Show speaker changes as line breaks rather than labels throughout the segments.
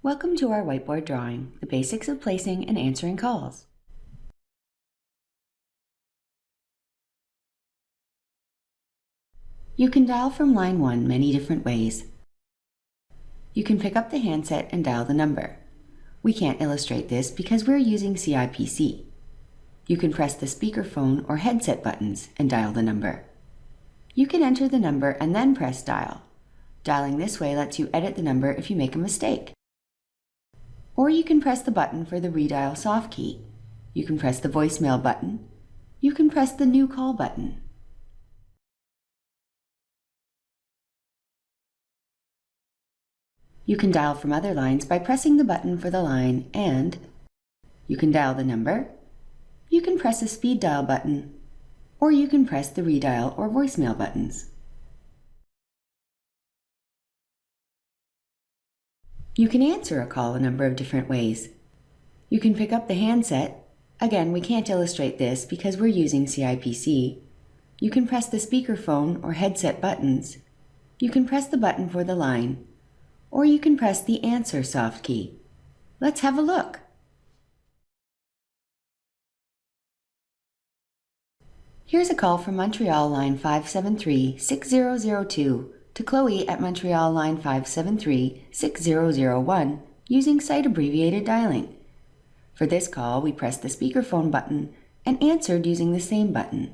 Welcome to our whiteboard drawing, the basics of placing and answering calls. You can dial from line 1 many different ways. You can pick up the handset and dial the number. We can't illustrate this because we're using CIPC. You can press the speakerphone or headset buttons and dial the number. You can enter the number and then press dial. Dialing this way lets you edit the number if you make a mistake. Or you can press the button for the redial soft key. You can press the voicemail button. You can press the new call button. You can dial from other lines by pressing the button for the line and you can dial the number. You can press a speed dial button, or you can press the redial or voicemail buttons. You can answer a call a number of different ways. You can pick up the handset. Again, we can't illustrate this because we're using CIPC. You can press the speakerphone or headset buttons. You can press the button for the line, or you can press the answer soft key. Let's have a look. Here's a call from Montreal line 573-6002 to Chloe at Montreal line 573-6001 using site abbreviated dialing. For this call, we pressed the speakerphone button and answered using the same button.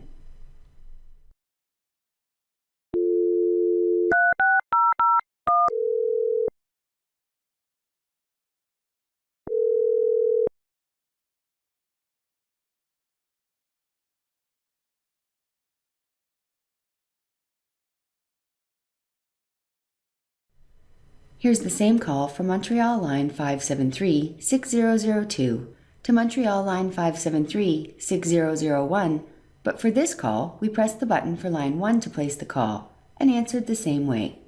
Here's the same call from Montreal line 573-6002 to Montreal line 573-6001, but for this call, we pressed the button for line 1 to place the call and answered the same way.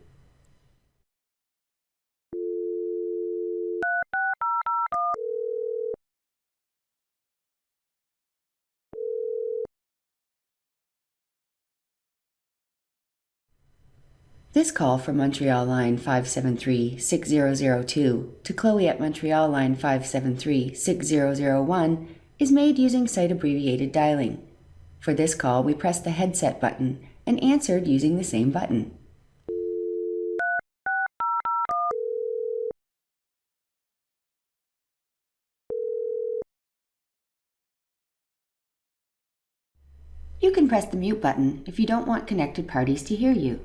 This call from Montreal line 573-6002 to Chloe at Montreal line 573-6001 is made using site abbreviated dialing. For this call, we pressed the headset button and answered using the same button. You can press the mute button if you don't want connected parties to hear you.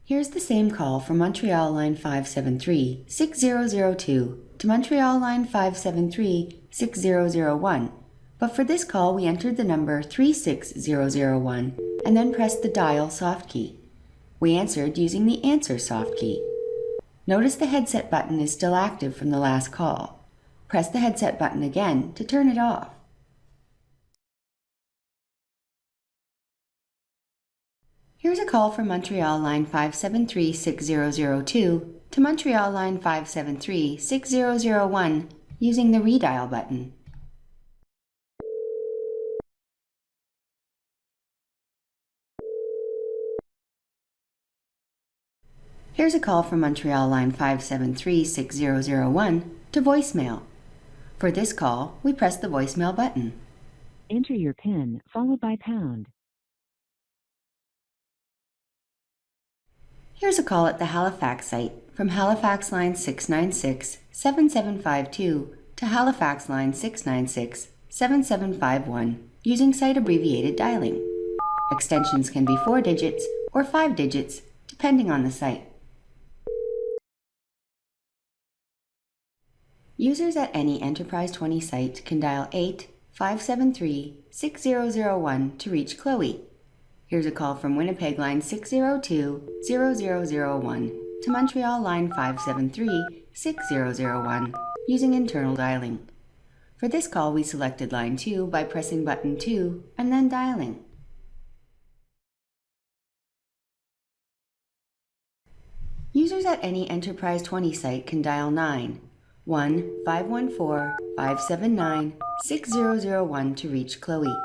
Here's the same call from Montreal line 573-6002 to Montreal line 573-6001, but for this call we entered the number 36001 and then pressed the dial soft key. We answered using the answer soft key. Notice the headset button is still active from the last call. Press the headset button again to turn it off. Here's a call from Montreal line 573-6002 to Montreal line 573-6001 using the redial button. Here's a call from Montreal line 573-6001 to voicemail. For this call, we press the voicemail button.
Enter your PIN followed by pound.
Here's a call at the Halifax site from Halifax line 696-7752 to Halifax line 696-7751 using site abbreviated dialing. Extensions can be 4 digits or 5 digits depending on the site. Users at any Enterprise 20 site can dial 8-573-6001 to reach Chloe. Here's a call from Winnipeg line 602-0001 to Montreal line 573-6001 using internal dialing. For this call, we selected line 2 by pressing button 2 and then dialing. Users at any Enterprise 20 site can dial 9-1-514-579-6001 to reach Chloe.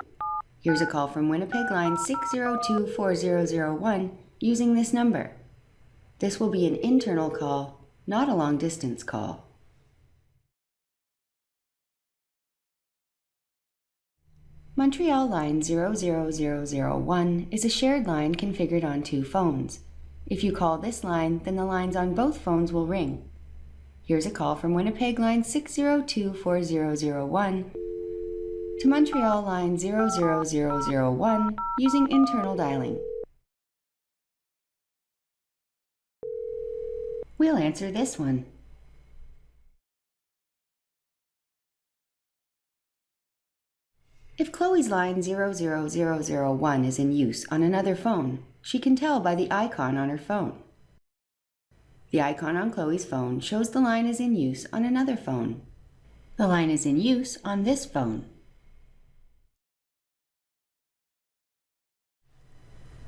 Here's a call from Winnipeg line 602-4001 using this number. This will be an internal call, not a long-distance call. Montreal line 00001 is a shared line configured on two phones. If you call this line, then the lines on both phones will ring. Here's a call from Winnipeg line 6024001 to Montreal line 00001 using internal dialing. We'll answer this one. If Chloe's line 00001 is in use on another phone, she can tell by the icon on her phone. The icon on Chloe's phone shows the line is in use on another phone. The line is in use on this phone.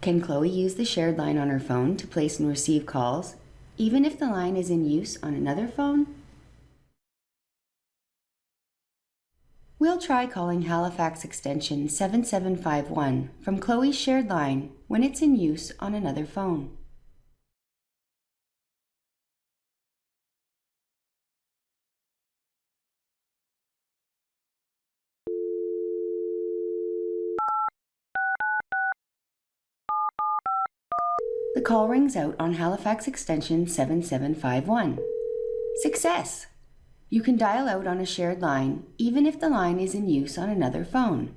Can Chloe use the shared line on her phone to place and receive calls, even if the line is in use on another phone? We'll try calling Halifax extension 7751 from Chloe's shared line when it's in use on another phone. The call rings out on Halifax extension 7751. Success! You can dial out on a shared line even if the line is in use on another phone.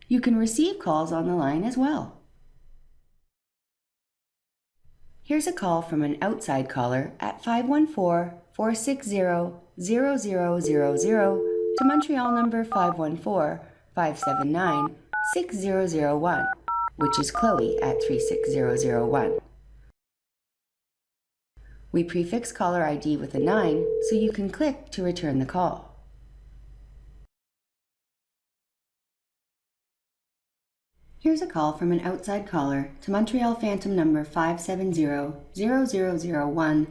You can receive calls on the line as well. Here's a call from an outside caller at 514-460-0000 to Montreal number 514-579-6001, which is Chloe at 36001. We prefix caller ID with a 9 so you can click to return the call. Here's a call from an outside caller to Montreal Phantom number 570-0001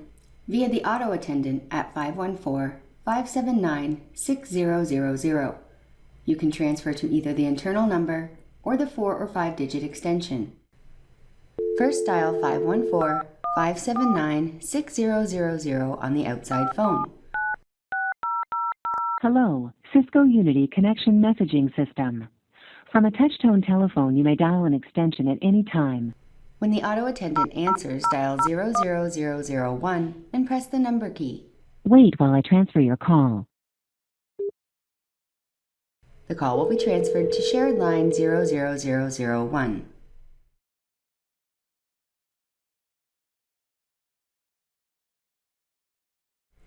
via the auto attendant at 514-579-6000. You can transfer to either the internal number or the 4 or 5-digit extension. First dial 514-579-6000 on the outside phone.
Hello, Cisco Unity Connection Messaging System. From a touch-tone telephone, you may dial an extension at any time.
When the auto attendant answers, dial 00001 and press the number key.
Wait while I transfer your call.
The call will be transferred to shared line 00001.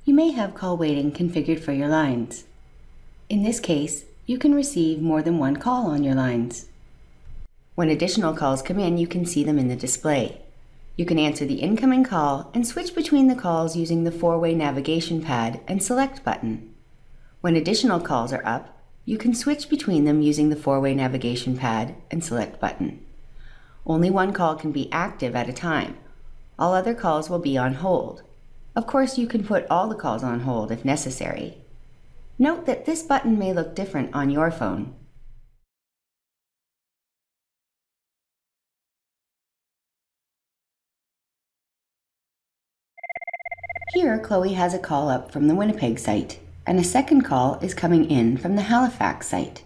You may have call waiting configured for your lines. In this case, you can receive more than one call on your lines. When additional calls come in, you can see them in the display. You can answer the incoming call and switch between the calls using the four-way navigation pad and select button. When additional calls are up, you can switch between them using the four-way navigation pad and select button. Only one call can be active at a time. All other calls will be on hold. Of course, you can put all the calls on hold if necessary. Note that this button may look different on your phone. Here, Chloe has a call up from the Winnipeg site, and a second call is coming in from the Halifax site.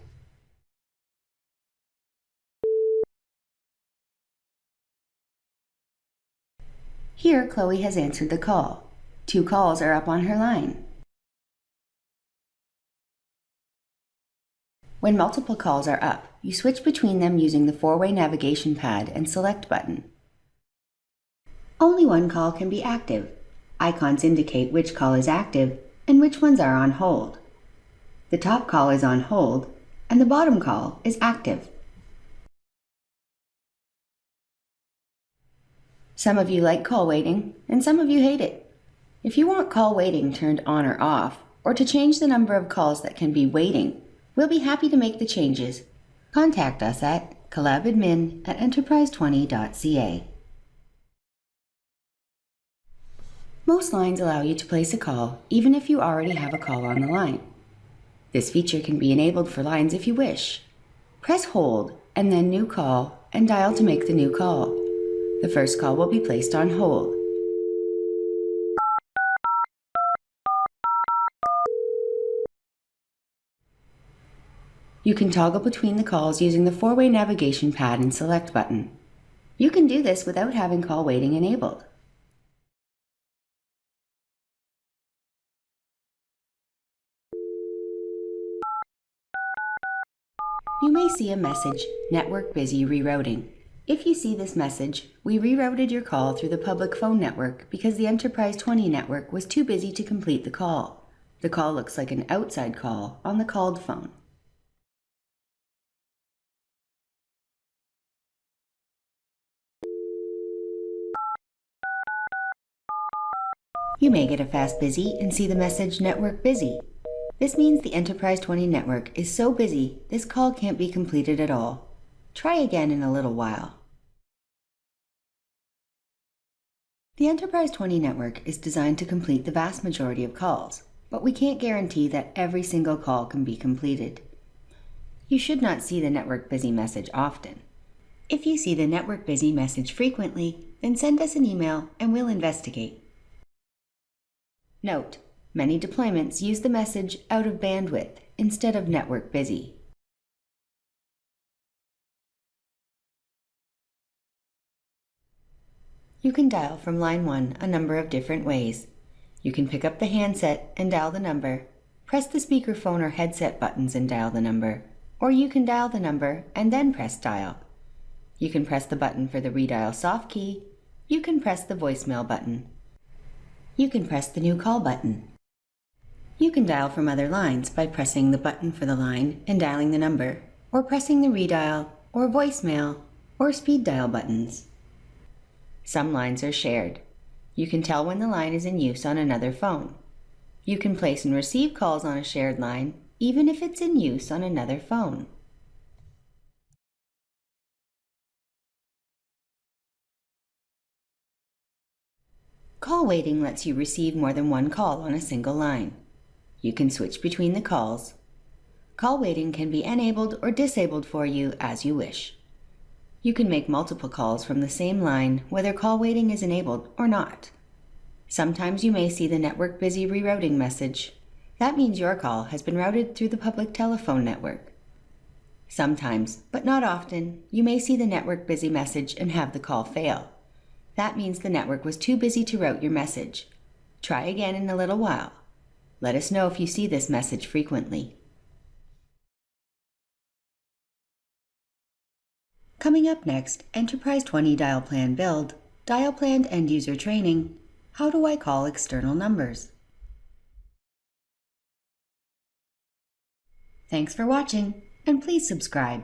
Here, Chloe has answered the call. 2 calls are up on her line. When multiple calls are up, you switch between them using the four-way navigation pad and select button. Only one call can be active. Icons indicate which call is active and which ones are on hold. The top call is on hold, and the bottom call is active. Some of you like call waiting, and some of you hate it. If you want call waiting turned on or off, or to change the number of calls that can be waiting, we'll be happy to make the changes. Contact us at collabadmin@enterprise20.ca. Most lines allow you to place a call even if you already have a call on the line. This feature can be enabled for lines if you wish. Press hold and then new call and dial to make the new call. The first call will be placed on hold. You can toggle between the calls using the four-way navigation pad and select button. You can do this without having call waiting enabled. You may see a message, Network Busy Rerouting. If you see this message, we rerouted your call through the public phone network because the Enterprise 20 network was too busy to complete the call. The call looks like an outside call on the called phone. You may get a fast busy and see the message Network Busy. This means the Enterprise 20 network is so busy this call can't be completed at all. Try again in a little while. The Enterprise 20 network is designed to complete the vast majority of calls, but we can't guarantee that every single call can be completed. You should not see the Network Busy message often. If you see the Network Busy message frequently, then send us an email and we'll investigate. Note: many deployments use the message out of bandwidth instead of Network Busy. You can dial from line 1 a number of different ways. You can pick up the handset and dial the number, press the speakerphone or headset buttons and dial the number, or you can dial the number and then press dial. You can press the button for the redial soft key. You can press the voicemail button. You can press the new call button. You can dial from other lines by pressing the button for the line and dialing the number, or pressing the redial, or voicemail, or speed dial buttons. Some lines are shared. You can tell when the line is in use on another phone. You can place and receive calls on a shared line, even if it's in use on another phone. Call waiting lets you receive more than one call on a single line. You can switch between the calls. Call waiting can be enabled or disabled for you as you wish. You can make multiple calls from the same line whether call waiting is enabled or not. Sometimes you may see the Network Busy Rerouting message. That means your call has been routed through the public telephone network. Sometimes, but not often, you may see the Network Busy message and have the call fail. That means the network was too busy to route your message. Try again in a little while. Let us know if you see this message frequently. Coming up next, Enterprise 20 Dial Plan Build, Dial Plan End User Training, How do I call external numbers? Thanks for watching, and please subscribe.